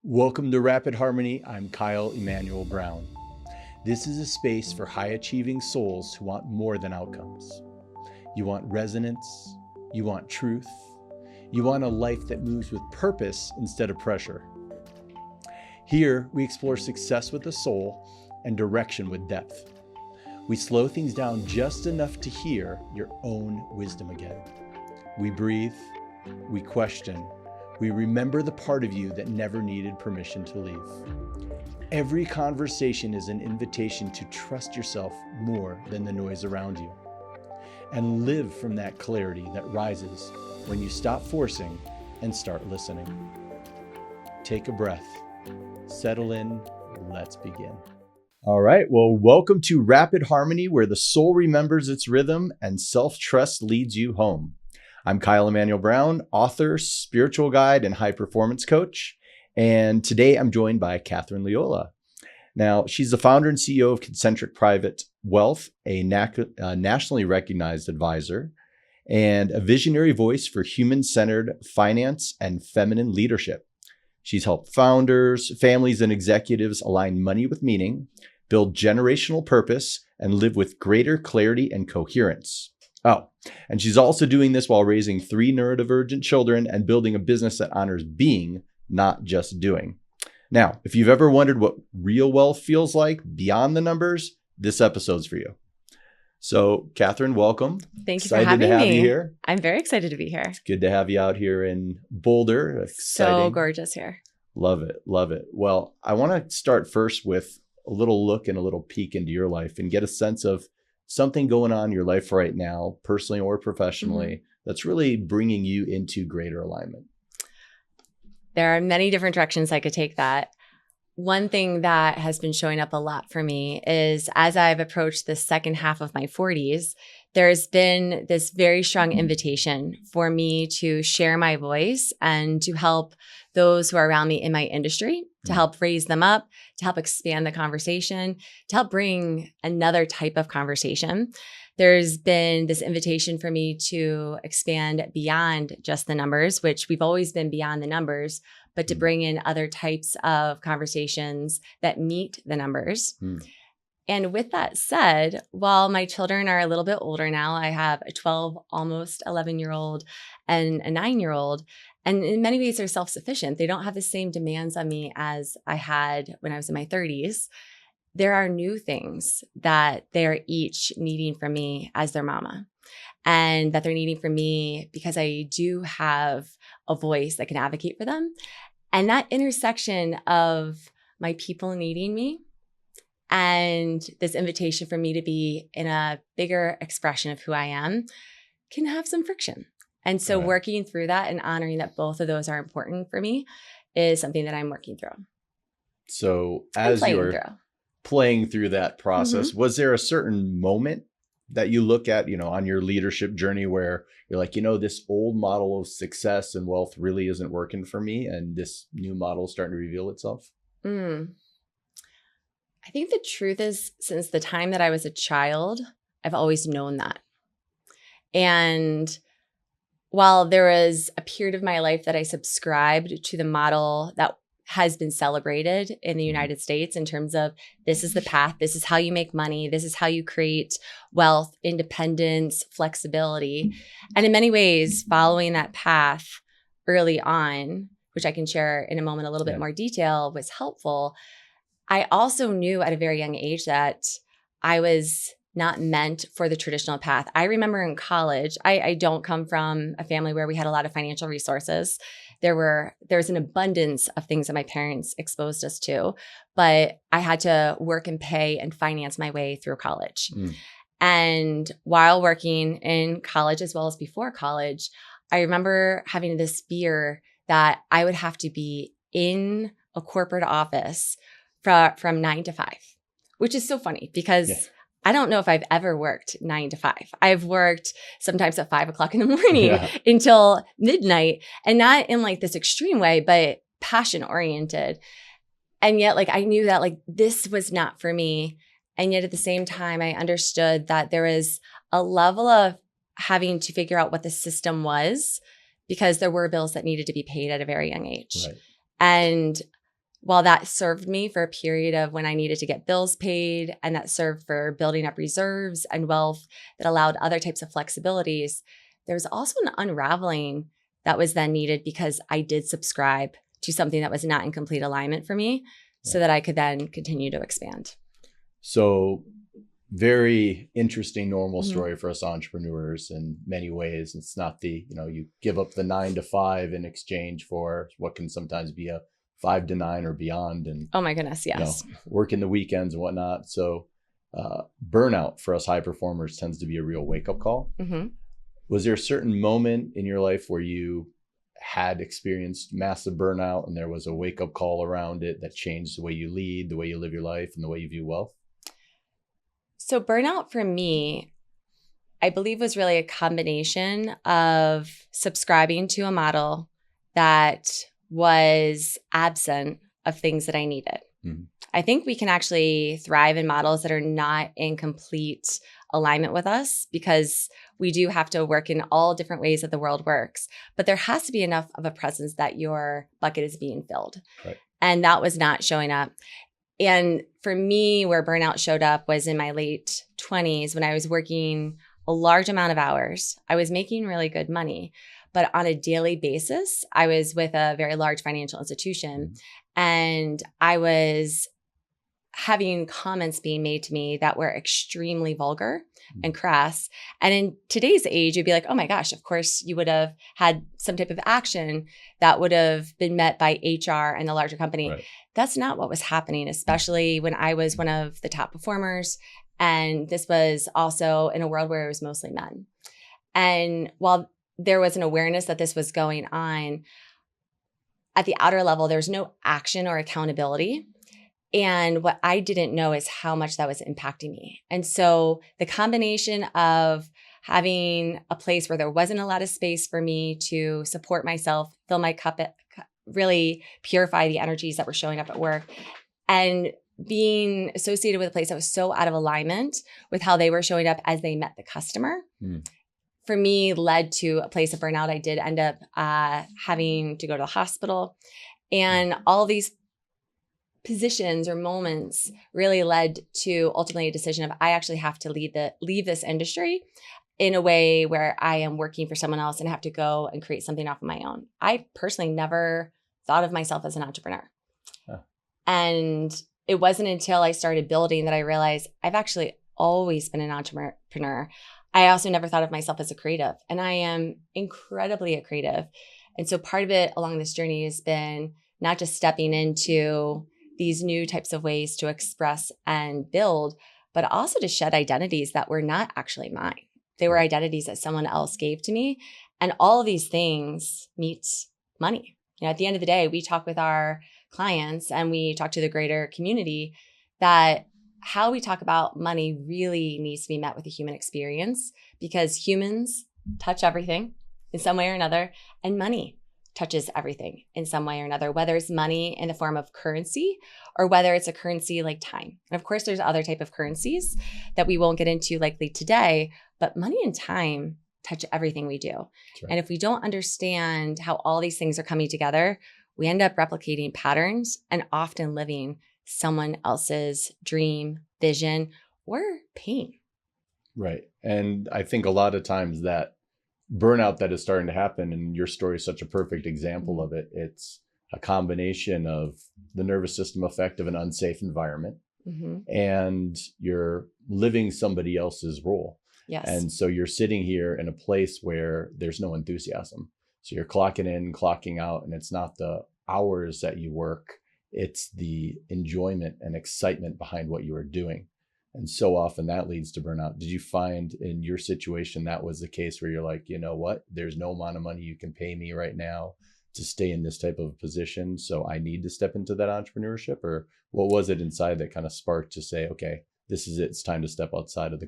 Welcome to Rapid Harmony. I'm Emanuel Brown. This is a space for high-achieving souls who want more than outcomes. You want resonance, you want truth, you want a life that moves with purpose instead of pressure. Here, we explore success with the soul and direction with depth. We slow things down just enough to hear your own wisdom again. We breathe, we question, we remember the part of you that never needed permission to leave. Every conversation is an invitation to trust yourself more than the noise around you, and live from that clarity that rises when you stop forcing and start listening. Take a breath, settle in, let's begin. All right, well, welcome to Rapid Harmony, where the soul remembers its rhythm and self-trust leads you home. I'm Emanuel Brown, author, spiritual guide, and high performance coach. And today I'm joined by Katherine Liola. Now, she's the founder and CEO of Concentric Private Wealth, a nationally recognized advisor, and a visionary voice for human-centered finance and feminine leadership. She's helped founders, families, and executives align money with meaning, build generational purpose, and live with greater clarity and coherence. Oh, and she's also doing this while raising 3 neurodivergent children and building a business that honors being, not just doing. Now, if you've ever wondered what real wealth feels like beyond the numbers, this episode's for you. So, Katherine, welcome. Thank you for having me. Excited to have you here. I'm very excited to be here. It's good to have you out here in Boulder. Exciting. So gorgeous here. Love it. Love it. Well, I want to start first with a little look and a little peek into your life and get a sense of something going on in your life right now, personally or professionally, that's really bringing you into greater alignment. There are many different directions I could take that. One thing that has been showing up a lot for me is as I've approached the second half of my 40s, there's been this very strong invitation for me to share my voice and to help those who are around me in my industry, to help raise them up, to help expand the conversation, to help bring another type of conversation. There's been this invitation for me to expand beyond just the numbers, which we've always been beyond the numbers, but to bring in other types of conversations that meet the numbers. And with that said, while my children are a little bit older now, I have a 12, almost 11-year-old and a 9-year-old. And in many ways, they're self-sufficient. They don't have the same demands on me as I had when I was in my 30s. There are new things that they're each needing from me as their mama, and that they're needing from me because I do have a voice that can advocate for them. And that intersection of my people needing me and this invitation for me to be in a bigger expression of who I am can have some friction. And so working through that and honoring that both of those are important for me is something that I'm working through. So as you're playing through that process, was there a certain moment that you look at, on your leadership journey where you're like, this old model of success and wealth really isn't working for me, and this new model is starting to reveal itself? I think the truth is, since the time that I was a child, I've always known that. And while there was a period of my life that I subscribed to the model that has been celebrated in the United States in terms of this is the path, this is how you make money, this is how you create wealth, independence, flexibility. And in many ways, following that path early on, which I can share in a moment a little bit more detail, was helpful. I also knew at a very young age that I was not meant for the traditional path. I remember in college, I don't come from a family where we had a lot of financial resources. There was an abundance of things that my parents exposed us to, but I had to work and pay and finance my way through college. And while working in college as well as before college, I remember having this fear that I would have to be in a corporate office from 9 to 5, which is so funny because I don't know if I've ever worked 9 to 5. I've worked sometimes at 5 o'clock in the morning until midnight, and not in like this extreme way, but passion oriented. And yet I knew that this was not for me. And yet at the same time, I understood that there was a level of having to figure out what the system was because there were bills that needed to be paid at a very young age. And while that served me for a period of when I needed to get bills paid, and that served for building up reserves and wealth that allowed other types of flexibilities, there was also an unraveling that was then needed because I did subscribe to something that was not in complete alignment for me so that I could then continue to expand. So very interesting, normal story for us entrepreneurs in many ways. It's not the, you give up the 9 to 5 in exchange for what can sometimes be a 5 to 9 or beyond. And oh my goodness, yes. Working the weekends and whatnot. So burnout for us high performers tends to be a real wake up call. Mm-hmm. Was there a certain moment in your life where you had experienced massive burnout and there was a wake up call around it that changed the way you lead, the way you live your life, and the way you view wealth? So burnout for me, I believe, was really a combination of subscribing to a model that was absent of things that I needed. Mm-hmm. I think we can actually thrive in models that are not in complete alignment with us because we do have to work in all different ways that the world works. But there has to be enough of a presence that your bucket is being filled. Right. And that was not showing up. And for me, where burnout showed up was in my late 20s when I was working a large amount of hours. I was making really good money, but on a daily basis, I was with a very large financial institution and I was having comments being made to me that were extremely vulgar and crass. And in today's age, you'd be like, oh my gosh, of course you would have had some type of action that would have been met by HR and the larger company. Right. That's not what was happening, especially when I was one of the top performers. And this was also in a world where it was mostly men. And while there was an awareness that this was going on, at the outer level, there's no action or accountability. And what I didn't know is how much that was impacting me. And so the combination of having a place where there wasn't a lot of space for me to support myself, fill my cup, really purify the energies that were showing up at work, and being associated with a place that was so out of alignment with how they were showing up as they met the customer, for me led to a place of burnout. I did end up having to go to the hospital, and all these positions or moments really led to ultimately a decision of I actually have to leave this industry in a way where I am working for someone else and have to go and create something off of my own. I personally never thought of myself as an entrepreneur. And it wasn't until I started building that I realized I've actually always been an entrepreneur. I also never thought of myself as a creative, and I am incredibly a creative. And so part of it along this journey has been not just stepping into these new types of ways to express and build, but also to shed identities that were not actually mine. They were identities that someone else gave to me. And all of these things meets money. At the end of the day, we talk with our clients and we talk to the greater community that how we talk about money really needs to be met with a human experience, because humans touch everything in some way or another, and money touches everything in some way or another, whether it's money in the form of currency or whether it's a currency like time. And of course, there's other type of currencies that we won't get into likely today, but money and time touch everything we do. Right. And if we don't understand how all these things are coming together, we end up replicating patterns and often living someone else's dream, vision, or pain. Right. And I think a lot of times that burnout that is starting to happen, and your story is such a perfect example of it. It's a combination of the nervous system effect of an unsafe environment, and you're living somebody else's role. Yes. And so you're sitting here in a place where there's no enthusiasm. So you're clocking in, clocking out, and it's not the hours that you work, it's the enjoyment and excitement behind what you are doing. And so often that leads to burnout. Did you find in your situation that was the case where you're like, you know what, there's no amount of money you can pay me right now to stay in this type of position, so I need to step into that entrepreneurship? Or what was it inside that kind of sparked to say, okay, this is it, it's time to step outside of the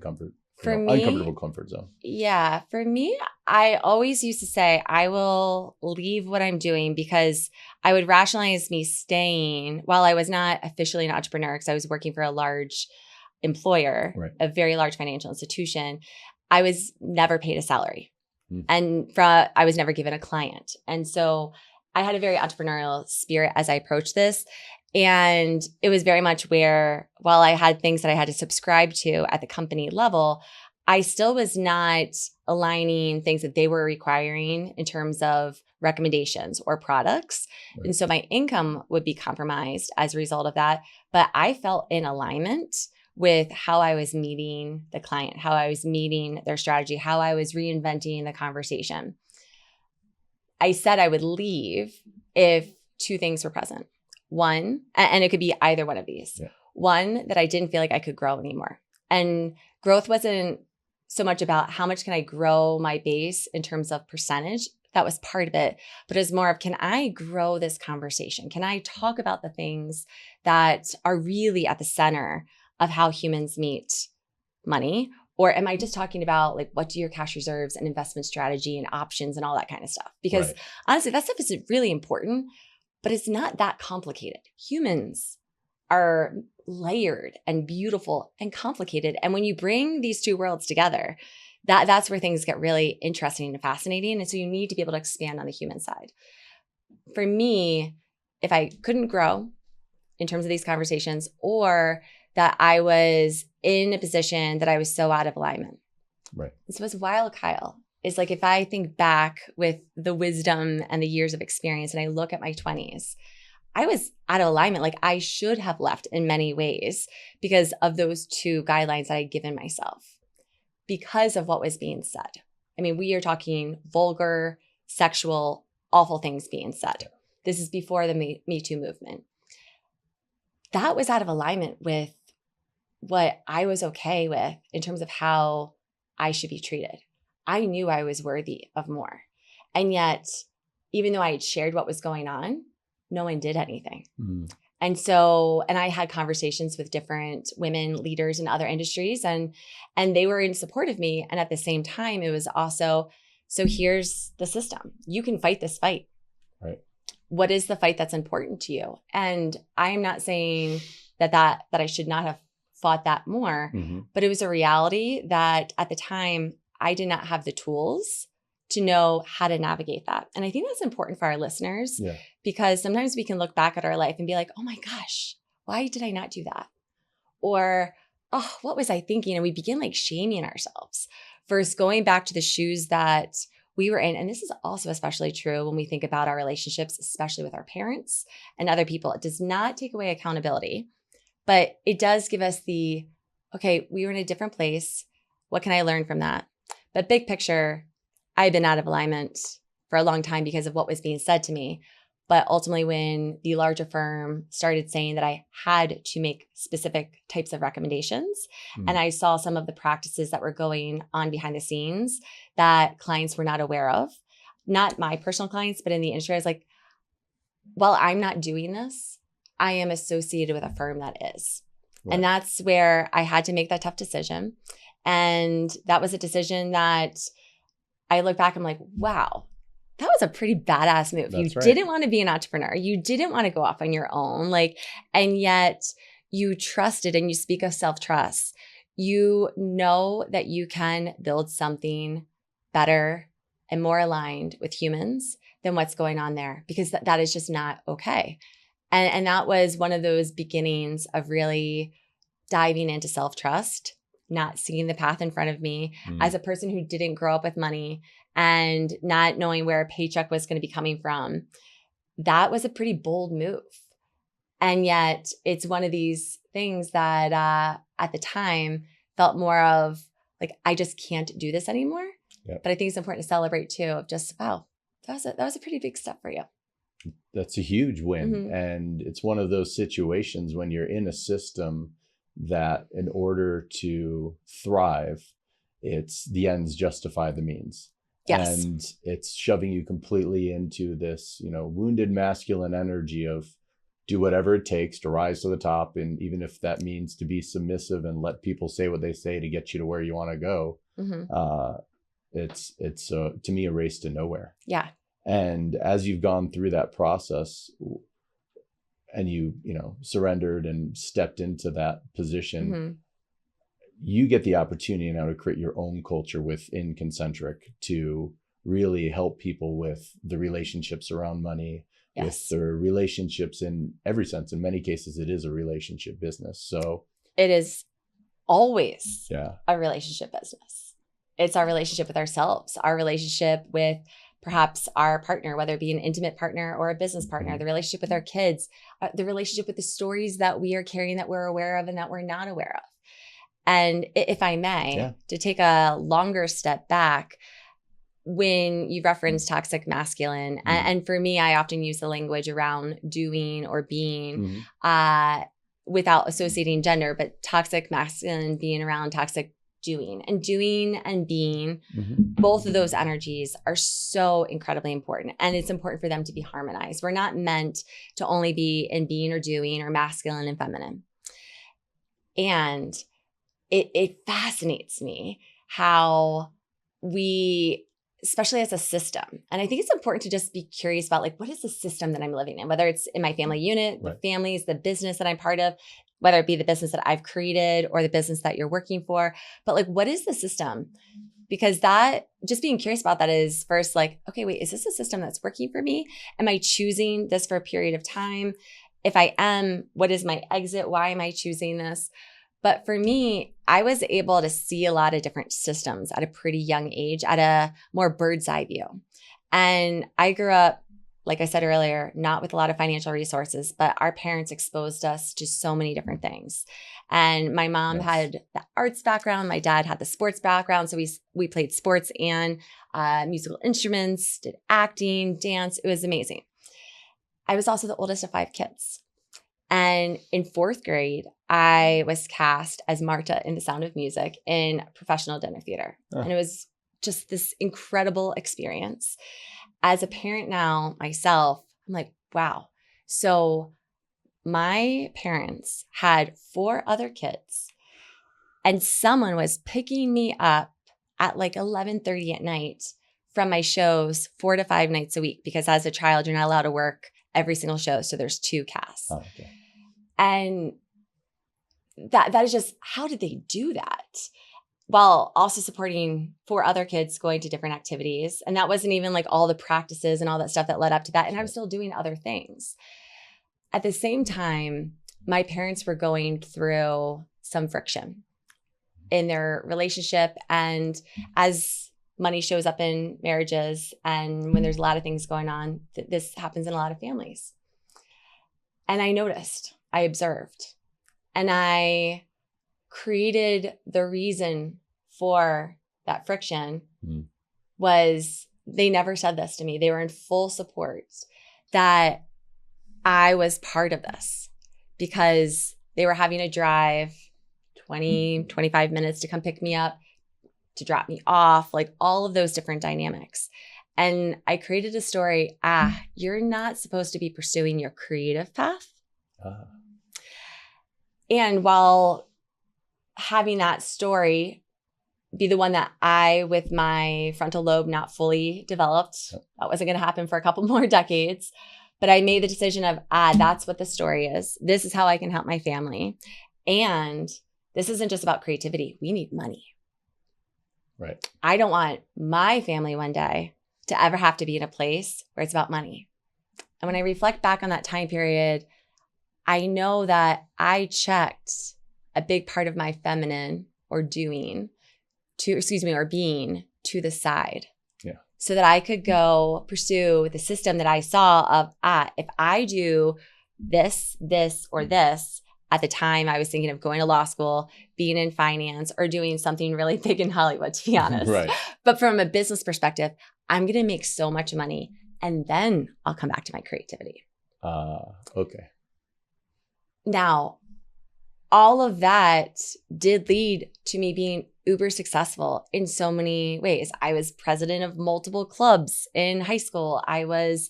uncomfortable comfort zone? Yeah, for me, I always used to say I will leave what I'm doing because I would rationalize me staying while I was not officially an entrepreneur, because I was working for a large employer, right, a very large financial institution. I was never paid a salary, and I was never given a client. And so I had a very entrepreneurial spirit as I approached this. And it was very much where, while I had things that I had to subscribe to at the company level, I still was not aligning things that they were requiring in terms of recommendations or products. Right. And so my income would be compromised as a result of that. But I felt in alignment with how I was meeting the client, how I was meeting their strategy, how I was reinventing the conversation. I said I would leave if two things were present. One, and it could be either one of these. Yeah. One, that I didn't feel like I could grow anymore. And growth wasn't so much about how much can I grow my base in terms of percentage. That was part of it. But it's more of, can I grow this conversation? Can I talk about the things that are really at the center of how humans meet money? Or am I just talking about like, what do your cash reserves and investment strategy and options and all that kind of stuff? Because Right. honestly, that stuff is really important, but it's not that complicated. Humans are layered and beautiful and complicated. And when you bring these two worlds together, that's where things get really interesting and fascinating. And so you need to be able to expand on the human side. For me, if I couldn't grow in terms of these conversations, or that I was in a position that I was so out of alignment. Right. So what's wild, Kyle, is like, if I think back with the wisdom and the years of experience and I look at my 20s, I was out of alignment. Like, I should have left in many ways because of those two guidelines that I'd given myself, because of what was being said. I mean, we are talking vulgar, sexual, awful things being said. This is before the Me Too movement. That was out of alignment with what I was okay with in terms of how I should be treated. I knew I was worthy of more. And yet, even though I had shared what was going on, no one did anything. Mm. And so, and I had conversations with different women leaders in other industries, and they were in support of me. And at the same time, it was also, so here's the system. You can fight this fight. Right. What is the fight that's important to you? And I'm not saying that I should not have fought that more, but it was a reality that at the time I did not have the tools to know how to navigate that. And I think that's important for our listeners, because sometimes we can look back at our life and be like, oh my gosh, why did I not do that? Or, oh, what was I thinking? And we begin like shaming ourselves versus going back to the shoes that we were in. And this is also especially true when we think about our relationships, especially with our parents and other people. It does not take away accountability, but it does give us the, okay, we were in a different place. What can I learn from that? But big picture, I've been out of alignment for a long time because of what was being said to me. But ultimately, when the larger firm started saying that I had to make specific types of recommendations, and I saw some of the practices that were going on behind the scenes that clients were not aware of, not my personal clients, but in the industry, I was like, while I'm not doing this, I am associated with a firm that is. Right. And that's where I had to make that tough decision. And that was a decision that I look back, I'm like, wow, that was a pretty badass move. That's you right. didn't want to be an entrepreneur. You didn't want to go off on your own. And yet you trusted, and you speak of self-trust. You know that you can build something better and more aligned with humans than what's going on there, because that is just not okay. And that was one of those beginnings of really diving into self-trust, not seeing the path in front of me as a person who didn't grow up with money and not knowing where a paycheck was going to be coming from. That was a pretty bold move. And yet it's one of these things that at the time felt more of like, I just can't do this anymore. Yep. But I think it's important to celebrate too, of just, wow, that was a pretty big step for you. That's a huge win. And it's one of those situations when you're in a system that in order to thrive, it's the ends justify the means. Yes. And it's shoving you completely into this, wounded masculine energy of do whatever it takes to rise to the top. And even if that means to be submissive and let people say what they say to get you to where you want to go, it's to me a race to nowhere. Yeah. And as you've gone through that process and you surrendered and stepped into that position, you get the opportunity now to create your own culture within Concentric to really help people with the relationships around money, Yes. with their relationships in every sense. In many cases, it is a relationship business. So It is always yeah, a relationship business. It's our relationship with ourselves, our relationship with perhaps our partner, whether it be an intimate partner or a business partner, the relationship with our kids, the relationship with the stories that we are carrying that we're aware of and that we're not aware of. And if I may, to take a longer step back, when you reference toxic masculine, and for me, I often use the language around doing or being without associating gender, but toxic masculine being around toxic doing and being, both of those energies are so incredibly important. And it's important for them to be harmonized. We're not meant to only be in being or doing or masculine and feminine. And it fascinates me how we, especially as a system, and I think it's important to just be curious about like, what is the system that I'm living in, whether it's in my family unit, the families, the business that I'm part of, whether it be the business that I've created or the business that you're working for, but like, what is the system? Because that, just being curious about that is first like, okay, wait, is this a system that's working for me? Am I choosing this for a period of time? If I am, what is my exit? Why am I choosing this? But for me, I was able to see a lot of different systems at a pretty young age, at a more bird's eye view. And I grew up, like I said earlier, not with a lot of financial resources, but our parents exposed us to so many different things. And my mom had the arts background. My dad had the sports background. So we played sports and musical instruments, did acting, dance. It was amazing. I was also the oldest of 5 kids. And in 4th grade, I was cast as Marta in The Sound of Music in professional dinner theater. And it was just this incredible experience. As a parent now myself, I'm like, wow. So my parents had 4 other kids and someone was picking me up at like 11:30 at night from my shows 4 to 5 nights a week, because as a child, you're not allowed to work every single show. So there's 2 casts. Oh, okay. And that is just, how did they do that? While also supporting 4 other kids going to different activities. And that wasn't even like all the practices and all that stuff that led up to that. And I was still doing other things. At the same time, my parents were going through some friction in their relationship. And as money shows up in marriages and when there's a lot of things going on, this happens in a lot of families. And I noticed, I observed, and I created the reason for that friction was they never said this to me. They were in full support that I was part of this, because they were having to drive 20, 25 minutes to come pick me up, to drop me off, like all of those different dynamics. And I created a story, you're not supposed to be pursuing your creative path. And while having that story be the one that I, with my frontal lobe not fully developed, that wasn't going to happen for a couple more decades. But I made the decision of, that's what the story is. This is how I can help my family. And this isn't just about creativity. We need money. Right. I don't want my family one day to ever have to be in a place where it's about money. And when I reflect back on that time period, I know that I checked a big part of my feminine or being to the side. Yeah. So that I could go pursue the system that I saw of, if I do this, or this, at the time I was thinking of going to law school, being in finance, or doing something really big in Hollywood, to be honest. Right. But from a business perspective, I'm going to make so much money and then I'll come back to my creativity. Okay. Now, all of that did lead to me being uber successful in so many ways. I was president of multiple clubs in high school. I was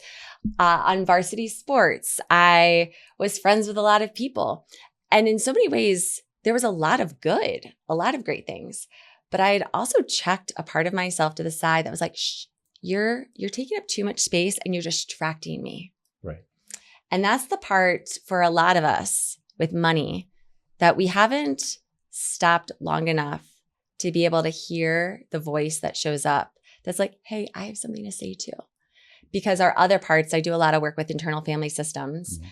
on varsity sports. I was friends with a lot of people. And in so many ways, there was a lot of good, a lot of great things. But I had also checked a part of myself to the side that was like, shh, you're taking up too much space and you're distracting me. Right. And that's the part for a lot of us with money that we haven't stopped long enough to be able to hear the voice that shows up that's like, hey, I have something to say too. because our other parts, I do a lot of work with internal family systems. Mhm.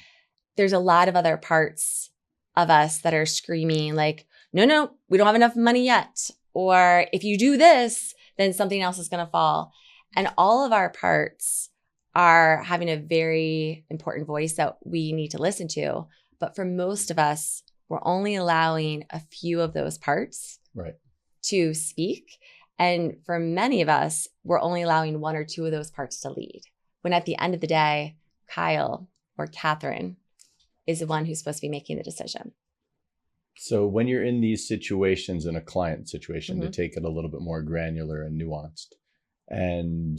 There's a lot of other parts of us that are screaming like, no, we don't have enough money yet. Or if you do this, then something else is going to fall. And all of our parts are having a very important voice that we need to listen to. But for most of us, we're only allowing a few of those parts Right. to speak. And for many of us, we're only allowing one or two of those parts to lead. When at the end of the day, Kyle or Katherine is the one who's supposed to be making the decision. So when you're in these situations, in a client situation, Mm-hmm. to take it a little bit more granular and nuanced, and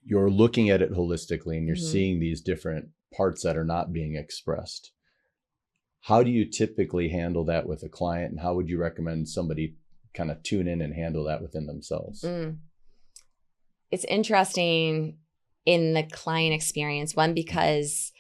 you're looking at it holistically and you're Mm-hmm. seeing these different parts that are not being expressed, how do you typically handle that with a client, and how would you recommend somebody kind of tune in and handle that within themselves? It's interesting in the client experience, one, because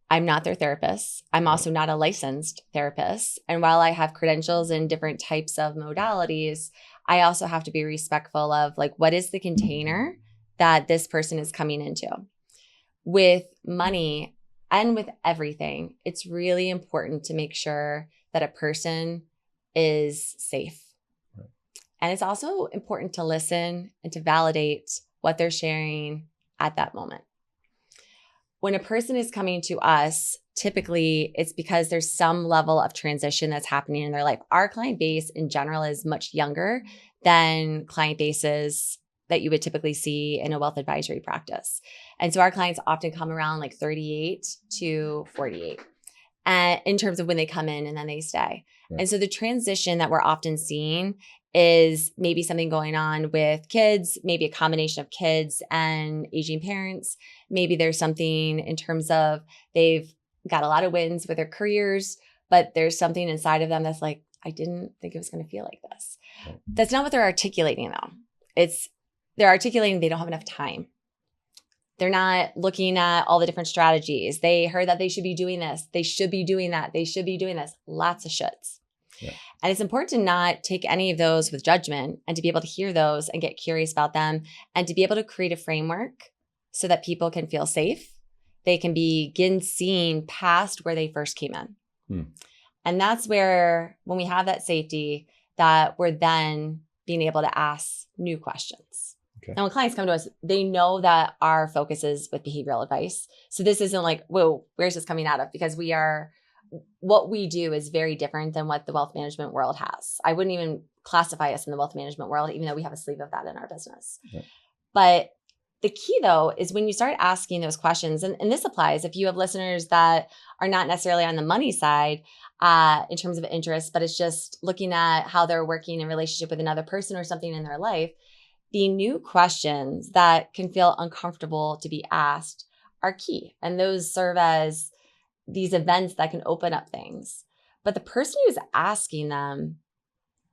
I'm not their therapist. I'm also not a licensed therapist. And while I have credentials in different types of modalities, I also have to be respectful of like, what is the container that this person is coming into? With money and with everything, it's really important to make sure that a person is safe. Right. And it's also important to listen and to validate what they're sharing at that moment. When a person is coming to us, typically it's because there's some level of transition that's happening in their life. Our client base in general is much younger than client bases that you would typically see in a wealth advisory practice. And so our clients often come around like 38 to 48 in terms of when they come in and then they stay. Right. And so the transition that we're often seeing is maybe something going on with kids, maybe a combination of kids and aging parents. Maybe there's something in terms of they've got a lot of wins with their careers, but there's something inside of them that's like, I didn't think it was going to feel like this. Right. That's not what they're articulating though. They're articulating they don't have enough time. They're not looking at all the different strategies. They heard that they should be doing this. They should be doing that. They should be doing this. Lots of shoulds. Yeah. And it's important to not take any of those with judgment and to be able to hear those and get curious about them and to be able to create a framework so that people can feel safe. They can begin seeing past where they first came in. And that's where, when we have that safety, that we're then being able to ask new questions. Okay. And when clients come to us, they know that our focus is with behavioral advice. So this isn't like, whoa, where's this coming out of? Because what we do is very different than what the wealth management world has. I wouldn't even classify us in the wealth management world, even though we have a sleeve of that in our business. Right. But the key though, is when you start asking those questions, and this applies if you have listeners that are not necessarily on the money side in terms of interest, but it's just looking at how they're working in relationship with another person or something in their life. The new questions that can feel uncomfortable to be asked are key. And those serve as these events that can open up things. But the person who's asking them,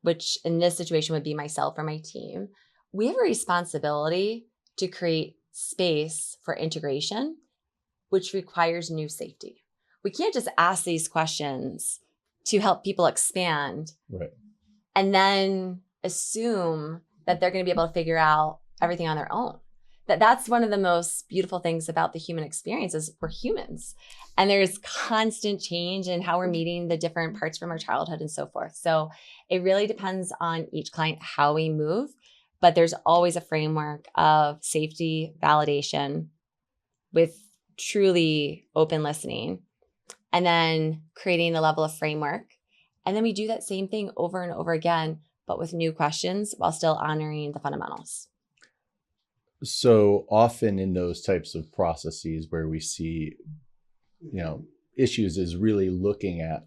which in this situation would be myself or my team, we have a responsibility to create space for integration, which requires new safety. We can't just ask these questions to help people expand, right, and then assume that they're going to be able to figure out everything on their own. That's one of the most beautiful things about the human experience is we're humans. And there's constant change in how we're meeting the different parts from our childhood and so forth. So it really depends on each client how we move, but there's always a framework of safety, validation with truly open listening, and then creating a level of framework. And then we do that same thing over and over again, but with new questions while still honoring the fundamentals. So often in those types of processes where we see, issues is really looking at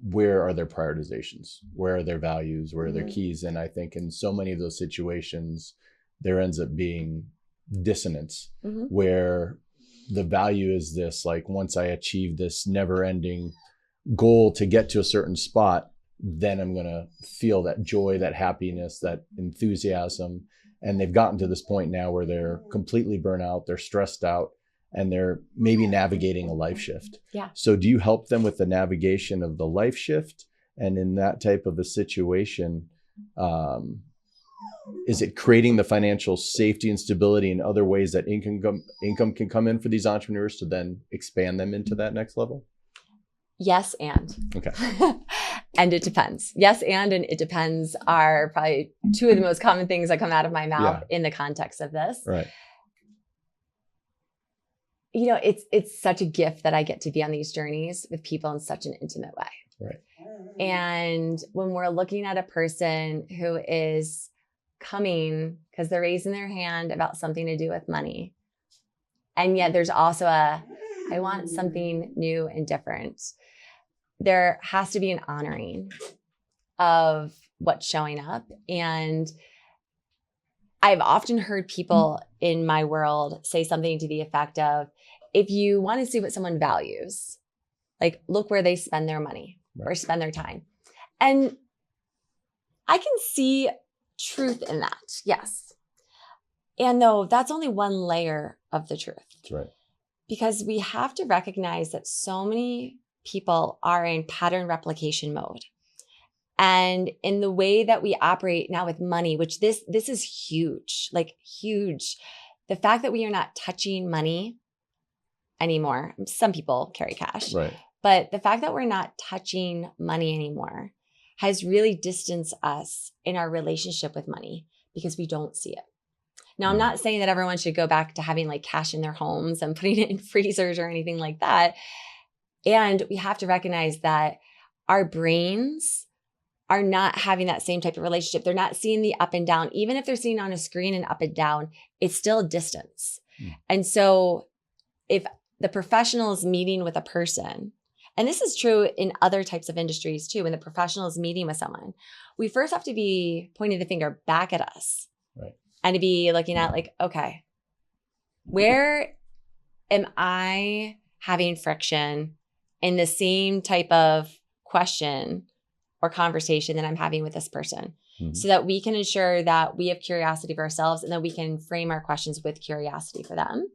where are their prioritizations, where are their values, where are their keys. And I think in so many of those situations, there ends up being dissonance where the value is this, like, once I achieve this never ending goal to get to a certain spot, then I'm going to feel that joy, that happiness, that enthusiasm. And they've gotten to this point now where they're completely burnt out, they're stressed out, and they're maybe navigating a life shift. Yeah. So do you help them with the navigation of the life shift? And in that type of a situation, is it creating the financial safety and stability in other ways that income can come in for these entrepreneurs to then expand them into that next level? Yes, and. Okay. And it depends. Yes, and it depends are probably two of the most common things that come out of my mouth in the context of this. Right. You know, it's such a gift that I get to be on these journeys with people in such an intimate way. Right. And when we're looking at a person who is coming because they're raising their hand about something to do with money, and yet there's also I want something new and different. There has to be an honoring of what's showing up. And I've often heard people in my world say something to the effect of, if you want to see what someone values, like look where they spend their money or spend their time. And I can see truth in that. Yes. And though that's only one layer of the truth. That's right. Because we have to recognize that so many people are in pattern replication mode. And in the way that we operate now with money, which this is huge, like huge. The fact that we are not touching money anymore. Some people carry cash. Right. But the fact that we're not touching money anymore has really distanced us in our relationship with money because we don't see it. Now, I'm not saying that everyone should go back to having like cash in their homes and putting it in freezers or anything like that. And we have to recognize that our brains are not having that same type of relationship. They're not seeing the up and down. Even if they're seeing on a screen and up and down, it's still a distance. And so if the professional is meeting with a person, and this is true in other types of industries too, when the professional is meeting with someone, we first have to be pointing the finger back at us. Right. And to be looking at like, okay, where am I having friction in the same type of question or conversation that I'm having with this person, so that we can ensure that we have curiosity for ourselves and that we can frame our questions with curiosity for them,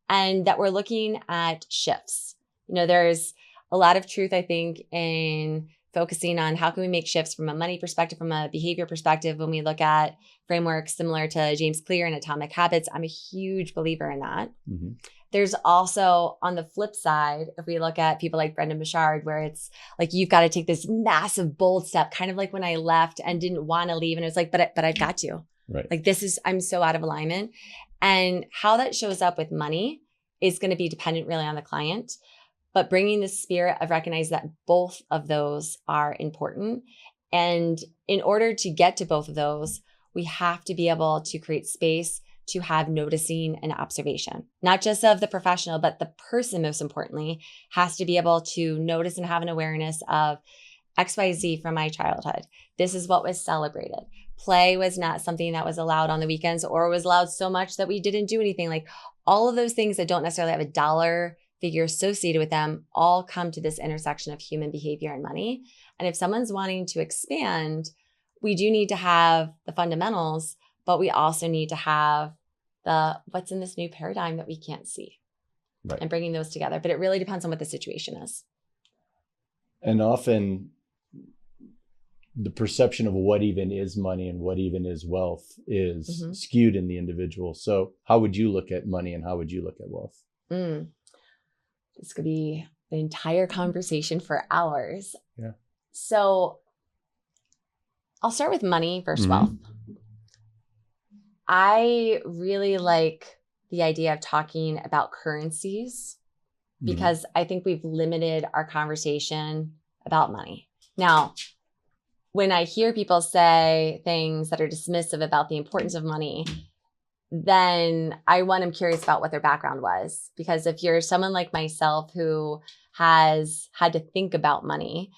and that we're looking at shifts. You know, there's a lot of truth, I think, in focusing on how can we make shifts from a money perspective, from a behavior perspective. When we look at frameworks similar to James Clear and Atomic Habits, I'm a huge believer in that. There's also, on the flip side, if we look at people like Brendan Bouchard, where it's like, you've got to take this massive, bold step, kind of like when I left and didn't want to leave. And it was like, but I've got to. Right. Like, I'm so out of alignment. And how that shows up with money is going to be dependent really on the client. But bringing the spirit of recognize that both of those are important. And in order to get to both of those, we have to be able to create space to have noticing and observation, not just of the professional, but the person, most importantly, has to be able to notice and have an awareness of XYZ from my childhood. This is what was celebrated. Play was not something that was allowed on the weekends, or was allowed so much that we didn't do anything. Like, all of those things that don't necessarily have a dollar figure associated with them all come to this intersection of human behavior and money. And if someone's wanting to expand, we do need to have the fundamentals, but we also need to have the what's in this new paradigm that we can't see, and bringing those together. But it really depends on what the situation is. And often the perception of what even is money and what even is wealth is skewed in the individual. So how would you look at money and how would you look at wealth? This could be an entire conversation for hours. Yeah. So I'll start with money versus wealth. I really like the idea of talking about currencies because I think we've limited our conversation about money. Now, when I hear people say things that are dismissive about the importance of money, then I'm curious about what their background was. Because if you're someone like myself who has had to think about money,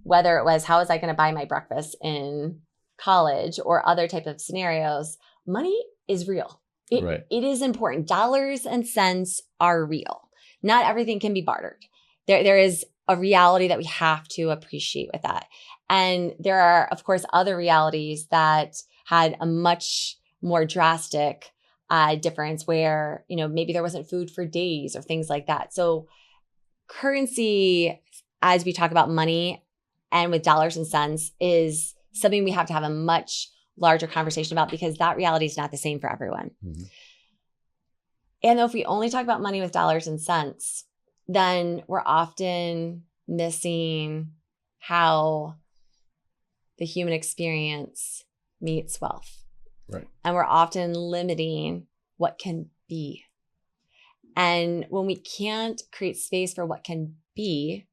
whether it was how was I going to buy my breakfast in college or other type of scenarios, money is real. It is important. Dollars and cents are real. Not everything can be bartered. There is a reality that we have to appreciate with that. And there are, of course, other realities that had a much more drastic difference where, maybe there wasn't food for days or things like that. So currency, as we talk about money and with dollars and cents, is something we have to have a much larger conversation about, because that reality is not the same for everyone. Mm-hmm. And if we only talk about money with dollars and cents, then we're often missing how the human experience meets wealth. Right. And we're often limiting what can be. And when we can't create space for what can be,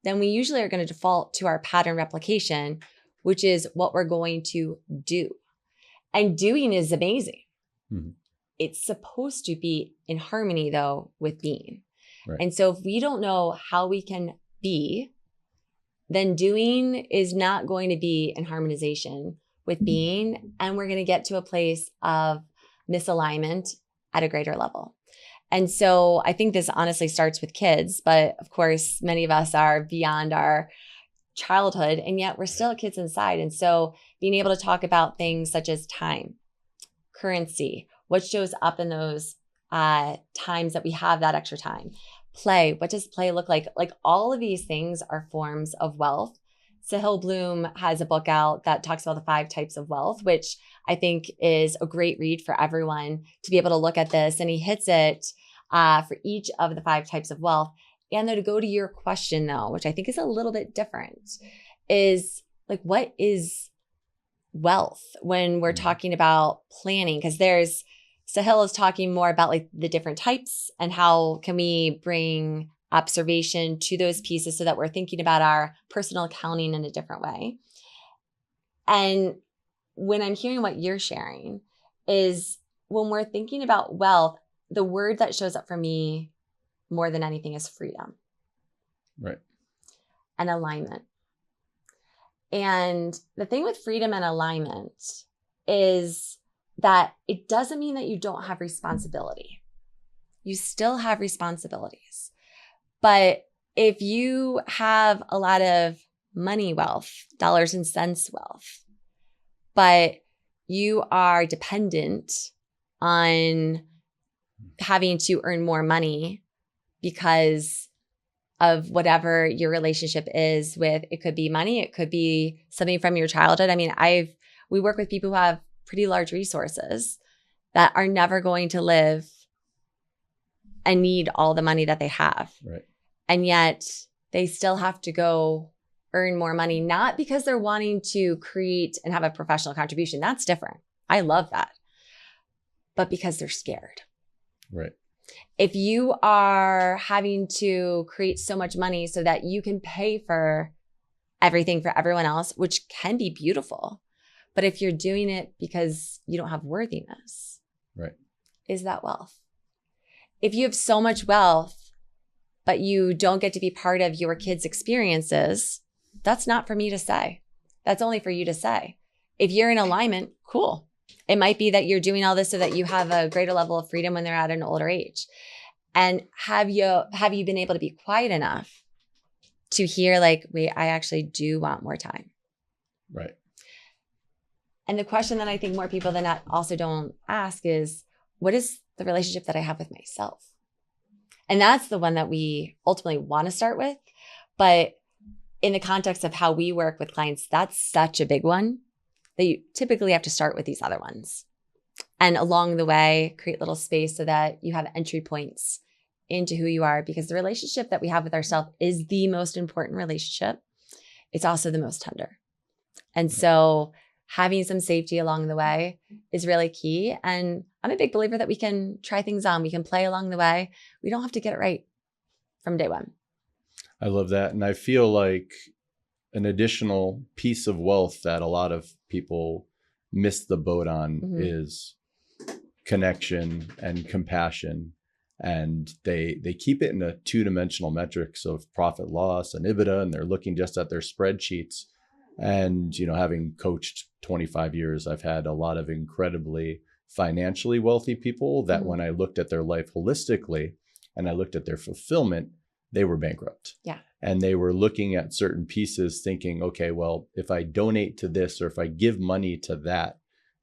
then we usually are going to default to our pattern replication, which is what we're going to do. And doing is amazing. Mm-hmm. It's supposed to be in harmony, though, with being. Right. And so if we don't know how we can be, then doing is not going to be in harmonization with being. And we're going to get to a place of misalignment at a greater level. And so I think this honestly starts with kids, but of course, many of us are beyond our childhood, and yet we're still kids inside. And so being able to talk about things such as time, currency, what shows up in those times that we have that extra time, play, what does play look like? Like all of these things are forms of wealth. Sahil Bloom has a book out that talks about the 5 types of wealth, which I think is a great read for everyone to be able to look at this. And he hits it for each of the 5 types of wealth. And then to go to your question though, which I think is a little bit different, is like, what is wealth when we're talking about planning? Because Sahil is talking more about like the different types and how can we bring observation to those pieces so that we're thinking about our personal accounting in a different way. And when I'm hearing what you're sharing is when we're thinking about wealth, the word that shows up for me more than anything is freedom. Right. And alignment. And the thing with freedom and alignment is that it doesn't mean that you don't have responsibility. You still have responsibilities. But if you have a lot of money wealth, dollars and cents wealth, but you are dependent on having to earn more money because of whatever your relationship is with, it could be money, it could be something from your childhood. I mean, we work with people who have pretty large resources that are never going to live and need all the money that they have. Right. And yet they still have to go earn more money, not because they're wanting to create and have a professional contribution. That's different. I love that. But because they're scared. Right. If you are having to create so much money so that you can pay for everything for everyone else, which can be beautiful, but if you're doing it because you don't have worthiness, right, is that wealth? If you have so much wealth, but you don't get to be part of your kids' experiences, that's not for me to say. That's only for you to say. If you're in alignment, cool. It might be that you're doing all this so that you have a greater level of freedom when they're at an older age. And have you been able to be quiet enough to hear like, wait, I actually do want more time. Right. And the question that I think more people than that also don't ask is, what is the relationship that I have with myself? And that's the one that we ultimately want to start with. But in the context of how we work with clients, that's such a big one that you typically have to start with these other ones. And along the way, create little space so that you have entry points into who you are, because the relationship that we have with ourselves is the most important relationship. It's also the most tender. And so having some safety along the way is really key. And I'm a big believer that we can try things on. We can play along the way. We don't have to get it right from day one. I love that. And I feel like an additional piece of wealth that a lot of people miss the boat on is connection and compassion. And they keep it in a 2-dimensional metrics of profit loss and EBITDA, and they're looking just at their spreadsheets. And, you know, having coached 25 years, I've had a lot of incredibly financially wealthy people that when I looked at their life holistically and I looked at their fulfillment, they were bankrupt. Yeah. And they were looking at certain pieces thinking, okay, well, if I donate to this or if I give money to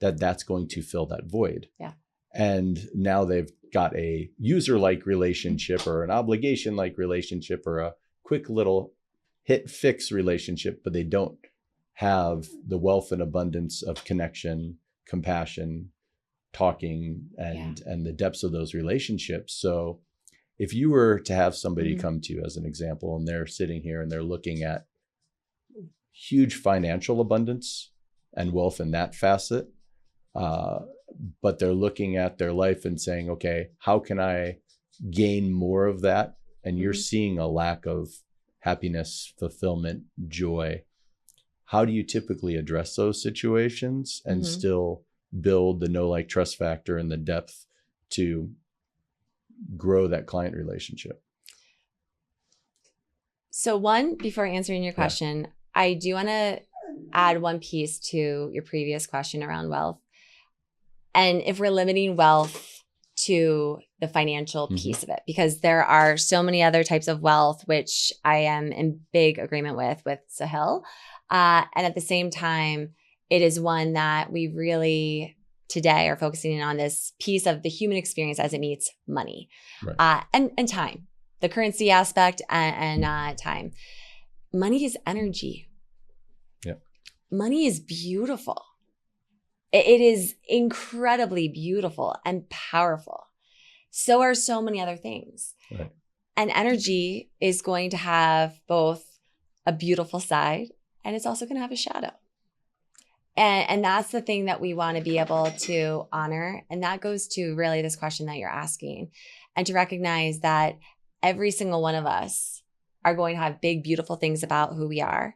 that's going to fill that void. Yeah. And now they've got a user-like relationship or an obligation-like relationship or a quick little hit fix relationship, but they don't have the wealth and abundance of connection, compassion, talking, and the depths of those relationships. So if you were to have somebody come to you as an example, and they're sitting here and they're looking at huge financial abundance and wealth in that facet, but they're looking at their life and saying, okay, how can I gain more of that? And you're seeing a lack of happiness, fulfillment, joy. How do you typically address those situations and still build the know, like, trust factor and the depth to grow that client relationship? So one, before answering your question, I do want to add one piece to your previous question around wealth. And if we're limiting wealth to the financial piece of it, because there are so many other types of wealth, which I am in big agreement with Sahil. And at the same time, it is one that we really today are focusing on this piece of the human experience as it meets money, and time, the currency aspect and time. Money is energy. Yep. Money is beautiful. It is incredibly beautiful and powerful. So are so many other things. Right. And energy is going to have both a beautiful side and it's also going to have a shadow. And that's the thing that we want to be able to honor. And that goes to really this question that you're asking, and to recognize that every single one of us are going to have big, beautiful things about who we are.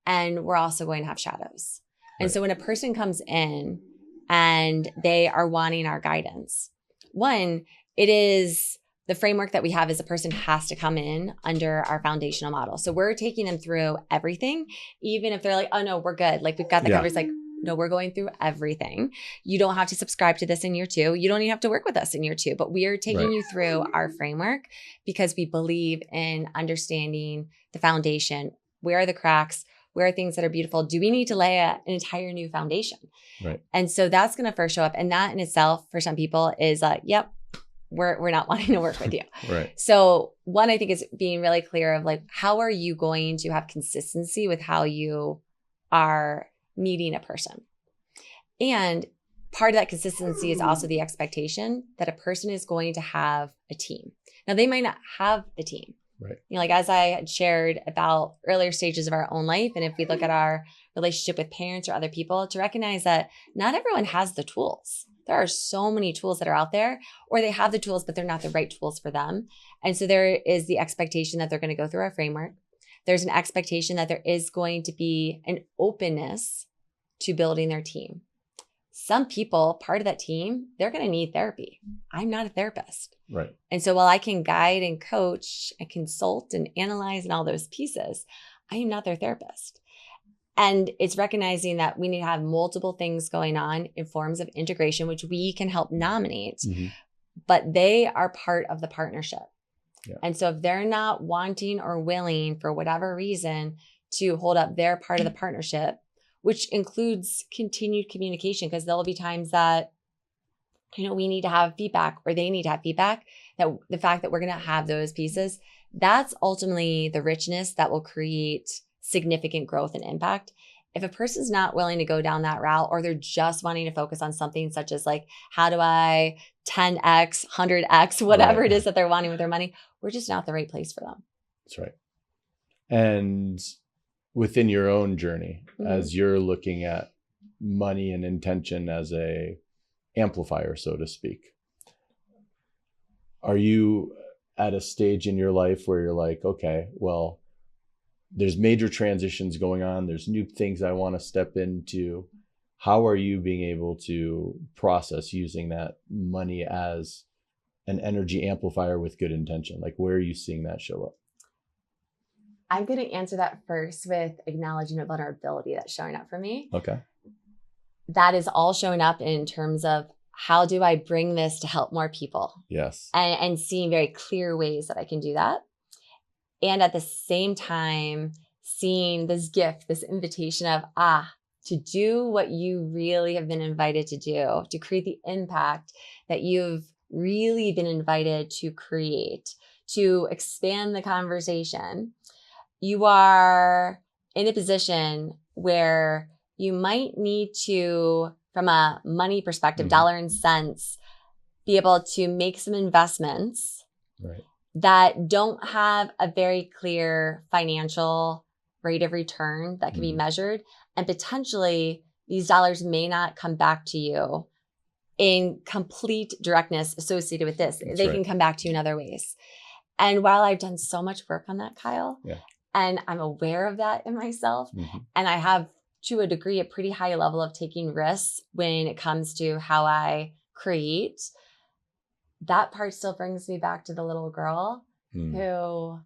And we're also going to have shadows. And so when a person comes in and they are wanting our guidance, one, it is the framework that we have is a person has to come in under our foundational model. So we're taking them through everything, even if they're like, oh no, we're good. Like we've got the covers. Like, no, we're going through everything. You don't have to subscribe to this in year 2. You don't even have to work with us in year 2, but we are taking you through our framework because we believe in understanding the foundation. Where are the cracks? Where are things that are beautiful? Do we need to lay an entire new foundation? Right. And so that's going to first show up. And that in itself for some people is like, yep, we're not wanting to work with you. Right. So one, I think is being really clear of like, how are you going to have consistency with how you are meeting a person? And part of that consistency is also the expectation that a person is going to have a team. Now they might not have the team. Right. You know, like as I had shared about earlier stages of our own life, and if we look at our relationship with parents or other people, to recognize that not everyone has the tools. There are so many tools that are out there, or they have the tools, but they're not the right tools for them. And so there is the expectation that they're going to go through our framework. There's an expectation that there is going to be an openness to building their team. Some people, part of that team, they're going to need therapy. I'm not a therapist. Right. And so while I can guide and coach and consult and analyze and all those pieces, I am not their therapist. And it's recognizing that we need to have multiple things going on in forms of integration, which we can help nominate, but they are part of the partnership. Yeah. And so if they're not wanting or willing for whatever reason to hold up their part of the partnership, which includes continued communication, because there'll be times that, you know, we need to have feedback or they need to have feedback, that the fact that we're going to have those pieces, that's ultimately the richness that will create significant growth and impact. If a person's not willing to go down that route, or they're just wanting to focus on something such as like, how do I 10x, 100x, whatever it is that they're wanting with their money, we're just not the right place for them. That's right. And within your own journey, as you're looking at money and intention as a amplifier, so to speak, are you at a stage in your life where you're like, okay, well, there's major transitions going on. There's new things I want to step into. How are you being able to process using that money as an energy amplifier with good intention? Like, where are you seeing that show up? I'm going to answer that first with acknowledging a vulnerability that's showing up for me. Okay. That is all showing up in terms of how do I bring this to help more people? Yes. And seeing very clear ways that I can do that. And at the same time, seeing this gift, this invitation of, to do what you really have been invited to do, to create the impact that you've really been invited to create, to expand the conversation. You are in a position where you might need to, from a money perspective, dollar and cents, be able to make some investments that don't have a very clear financial rate of return that can be measured. And potentially these dollars may not come back to you in complete directness associated with this. They can come back to you in other ways. And while I've done so much work on that, Kyle, and I'm aware of that in myself, and I have, to a degree, a pretty high level of taking risks when it comes to how I create, that part still brings me back to the little girl who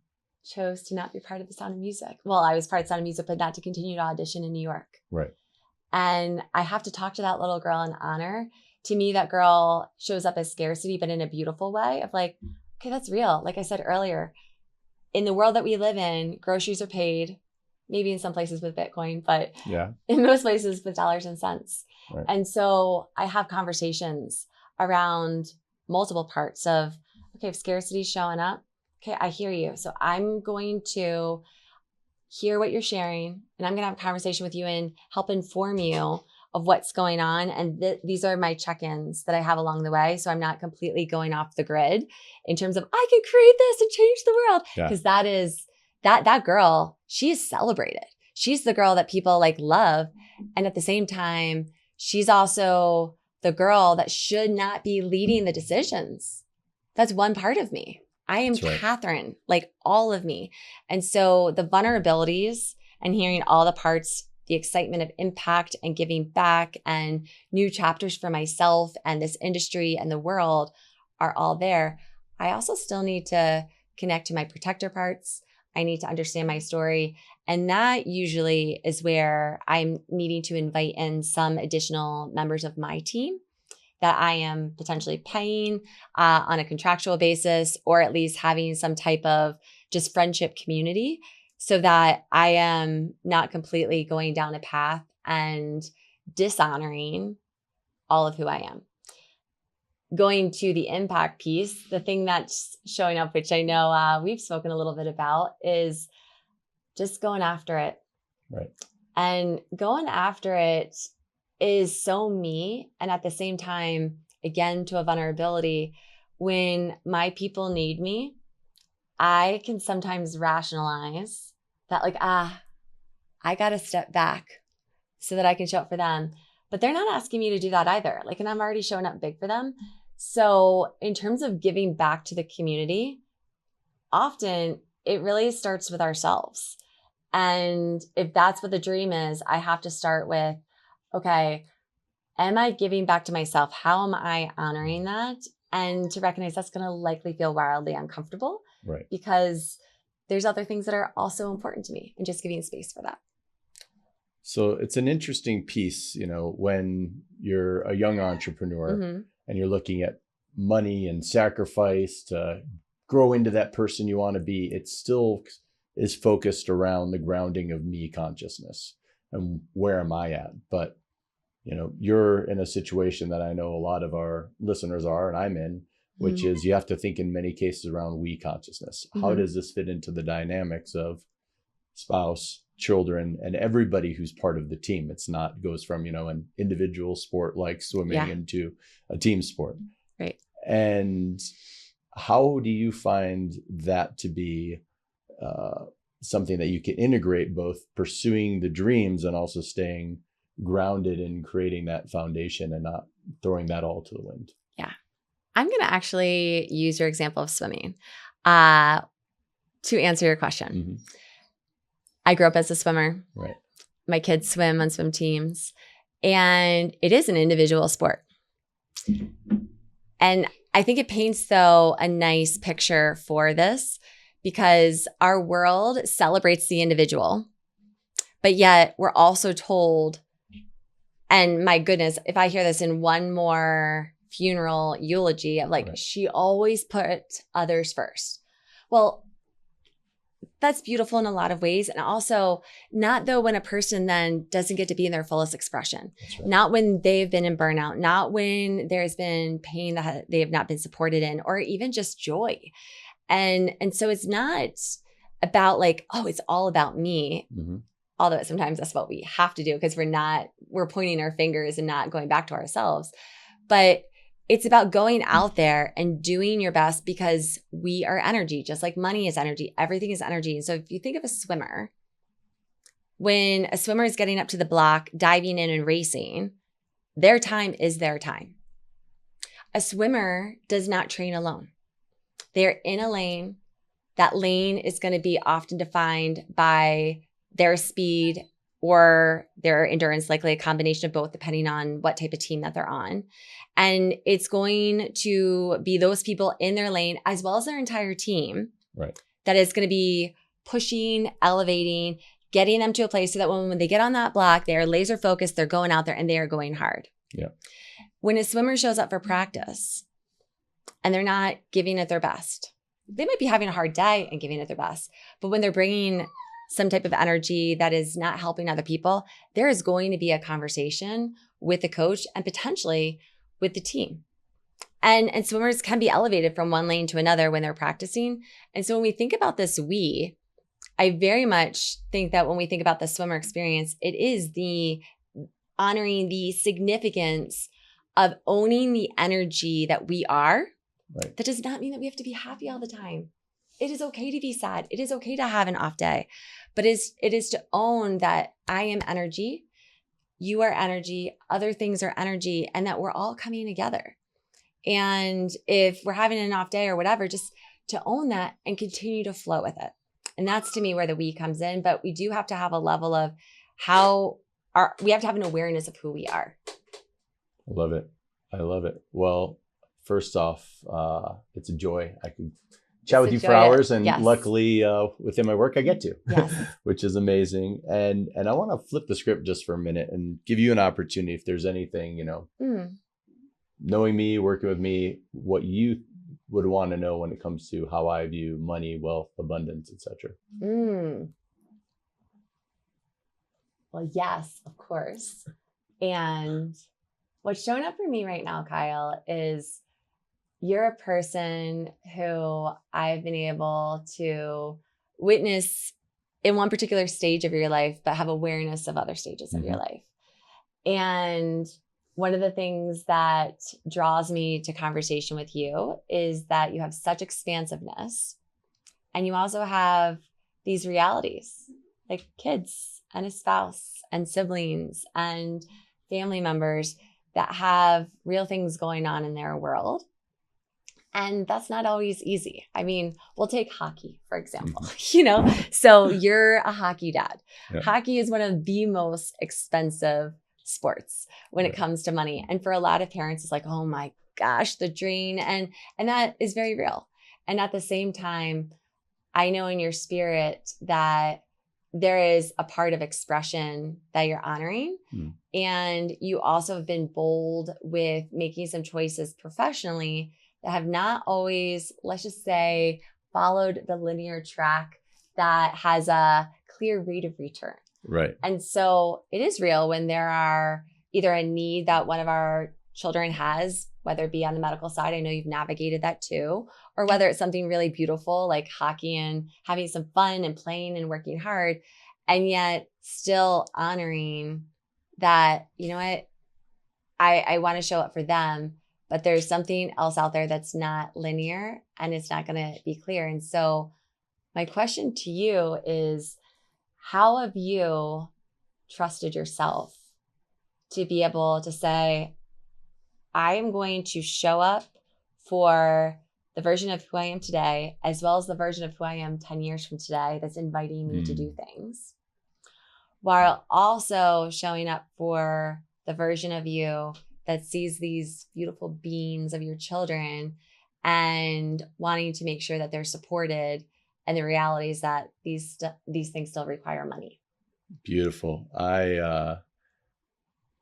chose to not be part of the Sound of Music. Well, I was part of the Sound of Music, but not to continue to audition in New York. Right. And I have to talk to that little girl in honor. To me, that girl shows up as scarcity, but in a beautiful way of like, okay, that's real. Like I said earlier, in the world that we live in, groceries are paid, maybe in some places with Bitcoin, but in most places with dollars and cents. Right. And so I have conversations around multiple parts of, okay, if scarcity is showing up, okay, I hear you. So I'm going to hear what you're sharing, and I'm going to have a conversation with you and help inform you of what's going on. And these are my check-ins that I have along the way. So I'm not completely going off the grid in terms of, I can create this and change the world. Because that is, that girl, she is celebrated. She's the girl that people like love. And at the same time, she's also the girl that should not be leading the decisions. That's one part of me. I am Katherine, like all of me. And so the vulnerabilities and hearing all the parts, the excitement of impact and giving back and new chapters for myself and this industry and the world are all there. I also still need to connect to my protector parts. I need to understand my story. And that usually is where I'm needing to invite in some additional members of my team that I am potentially paying on a contractual basis, or at least having some type of just friendship community, so that I am not completely going down a path and dishonoring all of who I am. Going to the impact piece, the thing that's showing up, which I know we've spoken a little bit about, is just going after it. Right. And going after it is so me. And at the same time, again, to a vulnerability, when my people need me, I can sometimes rationalize that, like, I got to step back so that I can show up for them. But they're not asking me to do that either. Like, and I'm already showing up big for them. So in terms of giving back to the community, often it really starts with ourselves. And if that's what the dream is, I have to start with, okay, am I giving back to myself? How am I honoring that? And to recognize that's going to likely feel wildly uncomfortable, right? Because there's other things that are also important to me, and just giving space for that. So it's an interesting piece, you know, when you're a young entrepreneur and you're looking at money and sacrifice to grow into that person you want to be, it still is focused around the grounding of me consciousness and where am I at? But you know, you're in a situation that I know a lot of our listeners are, and I'm in, which is you have to think in many cases around we consciousness. How does this fit into the dynamics of spouse, children, and everybody who's part of the team? It's not, goes from, you know, an individual sport like swimming into a team sport. Right. And how do you find that to be something that you can integrate, both pursuing the dreams and also staying grounded in creating that foundation and not throwing that all to the wind? Yeah. I'm going to actually use your example of swimming to answer your question. I grew up as a swimmer. Right. My kids swim on swim teams, and it is an individual sport. And I think it paints, though, a nice picture for this, because our world celebrates the individual, but yet we're also told, and my goodness, if I hear this in one more funeral eulogy of like, she always put others first. Well, that's beautiful in a lot of ways. And also not though when a person then doesn't get to be in their fullest expression, not when they've been in burnout, not when there's been pain that they have not been supported in, or even just joy. And so it's not about like, oh, it's all about me. although sometimes that's what we have to do because we're pointing our fingers and not going back to ourselves. But it's about going out there and doing your best because we are energy, just like money is energy. Everything is energy. And so if you think of a swimmer, when a swimmer is getting up to the block, diving in and racing, their time is their time. A swimmer does not train alone. They're in a lane. That lane is going to be often defined by their speed or their endurance, likely a combination of both, depending on what type of team that they're on. And it's going to be those people in their lane, as well as their entire team, Right. that is going to be pushing, elevating, getting them to a place so that when they get on that block, they are laser focused, they're going out there and they are going hard. Yeah. When a swimmer shows up for practice and they're not giving it their best, they might be having a hard day and giving it their best. But when they're bringing some type of energy that is not helping other people, there is going to be a conversation with the coach and potentially with the team. And swimmers can be elevated from one lane to another when they're practicing. And so when we think about this, I very much think that when we think about the swimmer experience, it is the honoring the significance of owning the energy that we are. Right. That does not mean that we have to be happy all the time. It is okay to be sad. It is okay to have an off day. But it is to own that I am energy, you are energy, other things are energy, and that we're all coming together. And if we're having an off day or whatever, just to own that and continue to flow with it. And that's to me where the we comes in. But we do have to have a level of we have to have an awareness of who we are. I love it. I love it. Well, first off, it's a joy. I can chat with you for hours, and yes. luckily within my work I get to, yes. which is amazing. And I want to flip the script just for a minute and give you an opportunity if there's anything, knowing me, working with me, what you would want to know when it comes to how I view money, wealth, abundance, etc. Well, yes, of course. And what's showing up for me right now, Kyle, is you're a person who I've been able to witness in one particular stage of your life, but have awareness of other stages of your life. And one of the things that draws me to conversation with you is that you have such expansiveness, and you also have these realities like kids and a spouse and siblings and family members that have real things going on in their world. And that's not always easy. I mean, we'll take hockey, for example, so you're a hockey dad. Yeah. Hockey is one of the most expensive sports when it comes to money. And for a lot of parents, it's like, oh my gosh, the drain. And that is very real. And at the same time, I know in your spirit that there is a part of expression that you're honoring. And you also have been bold with making some choices professionally that have not always, let's just say, followed the linear track that has a clear rate of return. Right. And so it is real when there are either a need that one of our children has, whether it be on the medical side, I know you've navigated that too, or whether it's something really beautiful like hockey and having some fun and playing and working hard, and yet still honoring that, you know what, I want to show up for them, but there's something else out there that's not linear and it's not going to be clear. And so my question to you is, how have you trusted yourself to be able to say, I am going to show up for the version of who I am today, as well as the version of who I am 10 years from today that's inviting me to do things, while also showing up for the version of you that sees these beautiful beings of your children and wanting to make sure that they're supported, and the reality is that these things still require money. Beautiful. I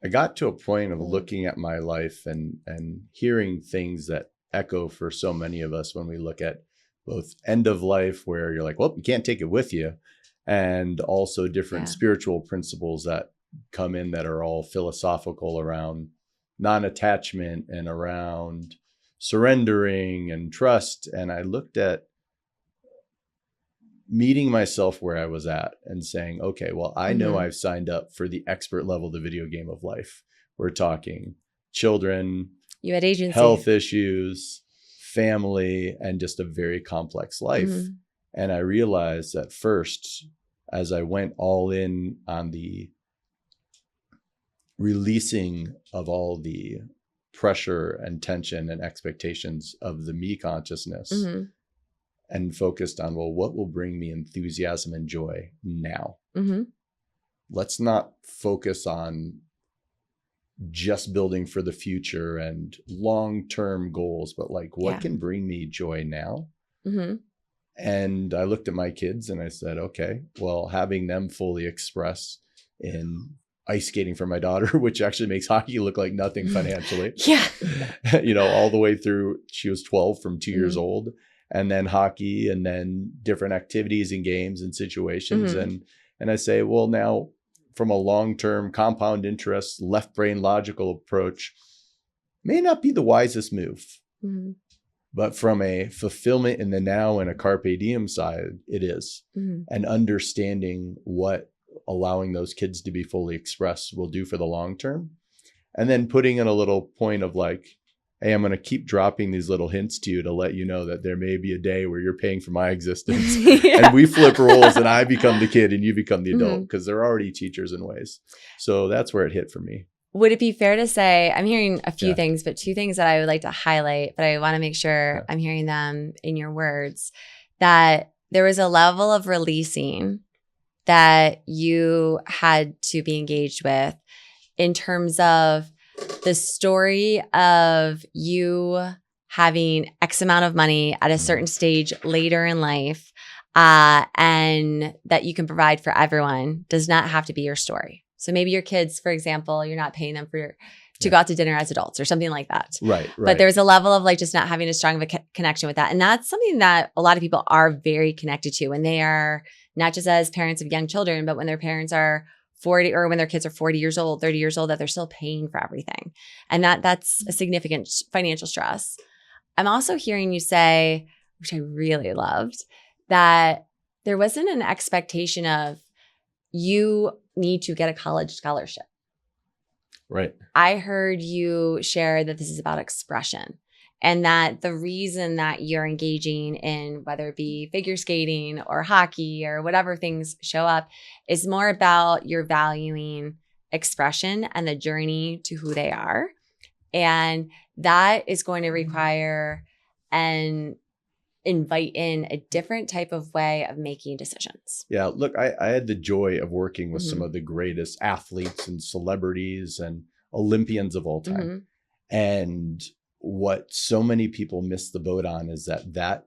got to a point of looking at my life and hearing things that echo for so many of us when we look at both end of life, where you're like, well, you can't take it with you, and also different spiritual principles that come in that are all philosophical around non-attachment and around surrendering and trust. And I looked at meeting myself where I was at and saying, okay, well, I know Mhm. I've signed up for the expert level of the video game of life. We're talking children, You had agency. health issues, family, and just a very complex life. Mhm. And I realized at first, as I went all in on the releasing of all the pressure and tension and expectations of the me consciousness, Mhm. and focused on, well, what will bring me enthusiasm and joy now? Mhm. Let's not focus on just building for the future and long-term goals, but like, what Yeah. can bring me joy now? Mhm. And I looked at my kids and I said, okay, well, having them fully express in ice skating for my daughter, which actually makes hockey look like nothing financially. Yeah. All the way through, she was 12 from 2 years Mhm. old, and then hockey, and then different activities and games and situations. Mhm. And I say, well, now from a long-term compound interest, left brain logical approach, may not be the wisest move. Mhm. But from a fulfillment in the now and a carpe diem side, it is. Mhm. And understanding what allowing those kids to be fully expressed will do for the long term. And then putting in a little point of like, hey, I'm going to keep dropping these little hints to you to let you know that there may be a day where you're paying for my existence. Yeah. And we flip roles and I become the kid and you become the adult, Mhm. because they're already teachers in ways. So that's where it hit for me. Would it be fair to say, I'm hearing a few Yeah. things, but two things that I would like to highlight, but I want to make sure Yeah. I'm hearing them in your words, that there was a level of releasing that you had to be engaged with in terms of the story of you having X amount of money at a certain stage later in life, and that you can provide for everyone does not have to be your story. So maybe your kids, for example, you're not paying them to go out to dinner as adults or something like that. Right. But there's a level of like just not having as strong of a connection with that. And that's something that a lot of people are very connected to when they are not just as parents of young children, but when their parents are 40 or when their kids are 40 years old, 30 years old, that they're still paying for everything. And that's a significant financial stress. I'm also hearing you say, which I really loved, that there wasn't an expectation of you need to get a college scholarship. Right. I heard you share that this is about expression and that the reason that you're engaging in whether it be figure skating or hockey or whatever things show up is more about your valuing expression and the journey to who they are. And that is going to require and invite in a different type of way of making decisions. Yeah, look, I had the joy of working with some Mhm. of the greatest athletes and celebrities and Olympians of all time. Mhm. And what so many people miss the boat on is that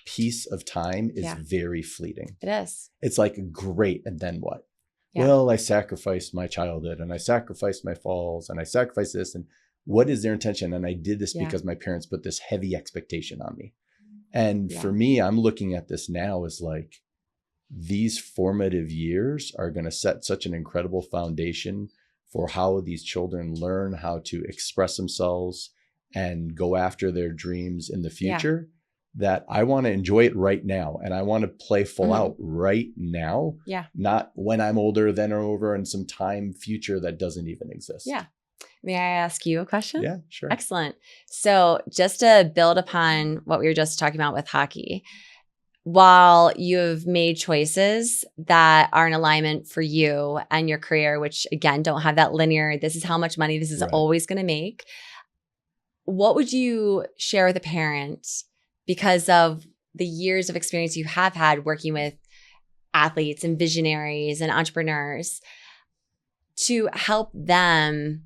piece of time is Yeah. very fleeting. It is. It's like, great, and then what? Yeah. Well, I sacrificed my childhood and I sacrificed my falls and I sacrificed this. And what is their intention? And I did this Yeah. because my parents put this heavy expectation on me. And Yeah. for me, I'm looking at this now as like, these formative years are going to set such an incredible foundation for how these children learn how to express themselves and go after their dreams in the future, that I want to enjoy it right now. And I want to play full out right now. Yeah. Not when I'm older, then over in some time future that doesn't even exist. Yeah. May I ask you a question? Yeah, sure. Excellent. So just to build upon what we were just talking about with hockey, while you've made choices that are in alignment for you and your career, which again, don't have that linear, this is how much money this is Right. always going to make, what would you share with a parent because of the years of experience you have had working with athletes and visionaries and entrepreneurs to help them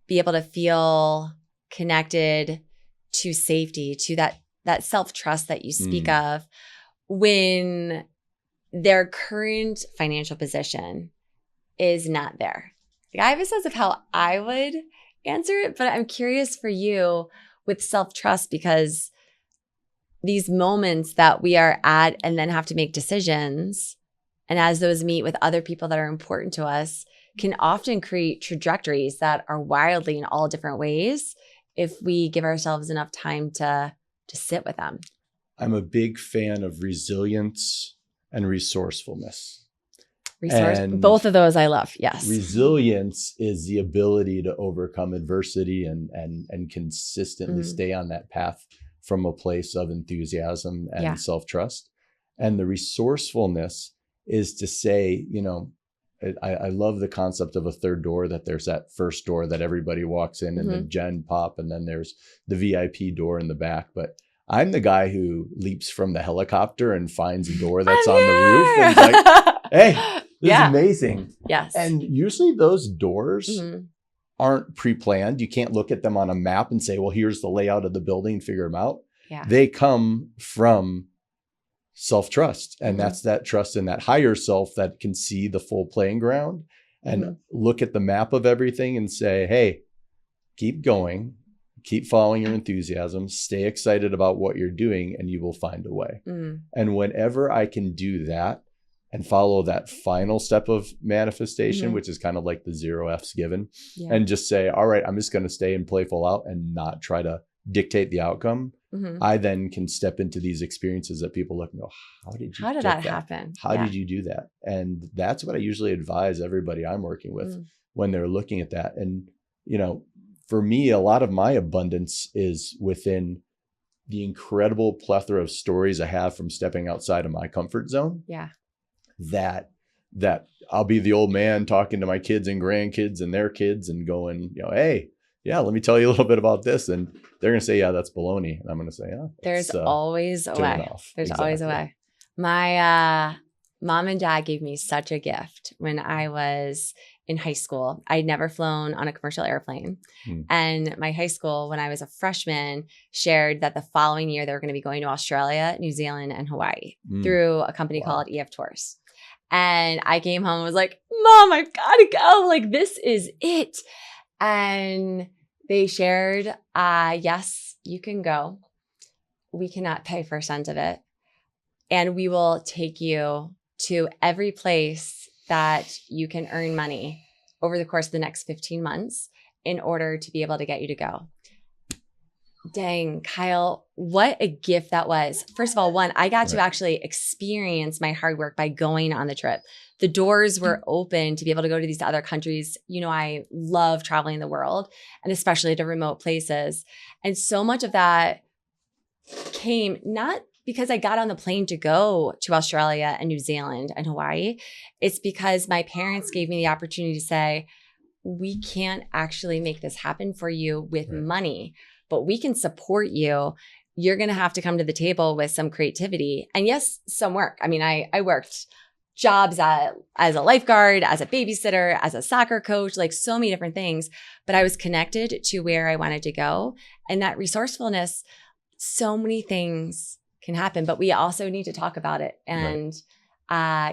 be able to feel connected to safety, to that self-trust that you speak of when their current financial position is not there? Like, I have a sense of how I would answer it, but I'm curious for you with self-trust, because these moments that we are at and then have to make decisions, and as those meet with other people that are important to us, can often create trajectories that are wildly in all different ways if we give ourselves enough time to sit with them. I'm a big fan of resilience and resourcefulness. Both of those I love. Yes. Resilience is the ability to overcome adversity and consistently stay on that path from a place of enthusiasm and self-trust. And the resourcefulness is to say, I love the concept of a third door, that there's that first door that everybody walks in and the gen pop, and then there's the VIP door in the back. But I'm the guy who leaps from the helicopter and finds a door that's on the roof and is like, hey, this is amazing. Yes. And usually those doors aren't pre-planned. You can't look at them on a map and say, well, here's the layout of the building, figure them out. Yeah. They come from self-trust. And that's that trust in that higher self that can see the full playing ground and look at the map of everything and say, hey, keep going, keep following your enthusiasm, stay excited about what you're doing, and you will find a way. And whenever I can do that and follow that final step of manifestation, which is kind of like the 0 F's given, and just say, all right, I'm just going to stay in playful out and not try to dictate the outcome. I then can step into these experiences that people look and go, how did that happen? How did you do that? And that's what I usually advise everybody I'm working with when they're looking at that. And, for me, a lot of my abundance is within the incredible plethora of stories I have from stepping outside of my comfort zone. Yeah. That I'll be the old man talking to my kids and grandkids and their kids and going, hey, let me tell you a little bit about this. And they're going to say, yeah, that's baloney. And I'm going to say, there's always a way. There's always a way. My mom and dad gave me such a gift when I was in high school. I'd never flown on a commercial airplane. And my high school, when I was a freshman, shared that the following year they were going to be going to Australia, New Zealand, and Hawaii through a company called EF Tours. And I came home and was like, Mom, I've got to go. Like, this is it. And they shared, yes, you can go. We cannot pay for a cent of it. And we will take you to every place that you can earn money over the course of the next 15 months in order to be able to get you to go. Dang, Kyle, what a gift that was. First of all, I got to actually experience my hard work by going on the trip. The doors were open to be able to go to these other countries. I love traveling the world, and especially to remote places. And so much of that came not because I got on the plane to go to Australia and New Zealand and Hawaii. It's because my parents gave me the opportunity to say, we can't actually make this happen for you with money, but we can support you. You're going to have to come to the table with some creativity and yes, some work. I mean, I worked jobs as a lifeguard, as a babysitter, as a soccer coach, like so many different things, but I was connected to where I wanted to go. And that resourcefulness, so many things can happen, but we also need to talk about it and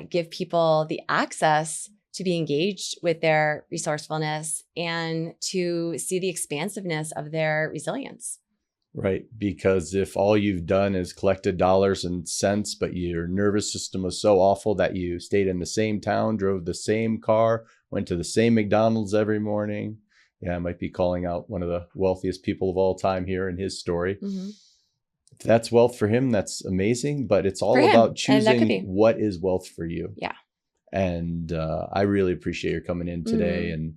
give people the access to be engaged with their resourcefulness and to see the expansiveness of their resilience. Right. Because if all you've done is collected dollars and cents, but your nervous system was so awful that you stayed in the same town, drove the same car, went to the same McDonald's every morning. Yeah, I might be calling out one of the wealthiest people of all time here in his story. If that's wealth for him, that's amazing. But it's all about choosing what is wealth for you. Yeah. And I really appreciate your coming in today and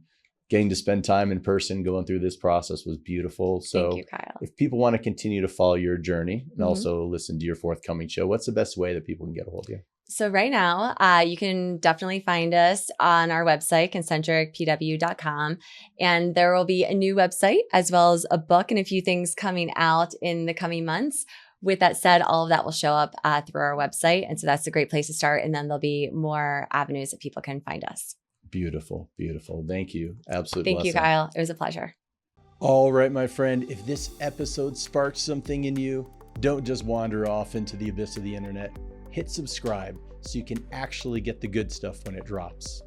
getting to spend time in person going through this process was beautiful. So thank you, Kyle. If people want to continue to follow your journey and also listen to your forthcoming show, what's the best way that people can get a hold of you? So right now, you can definitely find us on our website, concentricpw.com. And there will be a new website as well as a book and a few things coming out in the coming months. With that said, all of that will show up through our website. And so that's a great place to start. And then there'll be more avenues that people can find us. Beautiful, beautiful. Thank you. Absolute Thank blessing. you, Kyle. It was a pleasure. All right, my friend. If this episode sparked something in you, don't just wander off into the abyss of the internet. Hit subscribe so you can actually get the good stuff when it drops.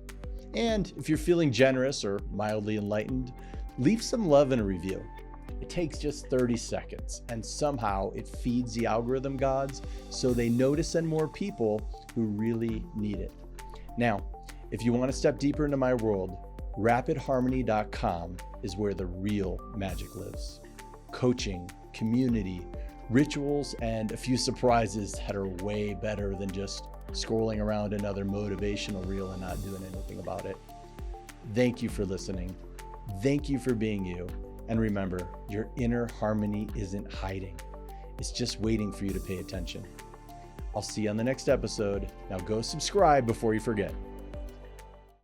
And if you're feeling generous or mildly enlightened, leave some love in a review. It takes just 30 seconds, and somehow it feeds the algorithm gods so they know to send more people who really need it. Now, if you want to step deeper into my world, rapidharmony.com is where the real magic lives. Coaching, community, rituals, and a few surprises that are way better than just scrolling around another motivational reel and not doing anything about it. Thank you for listening. Thank you for being you. And remember, your inner harmony isn't hiding. It's just waiting for you to pay attention. I'll see you on the next episode. Now go subscribe before you forget.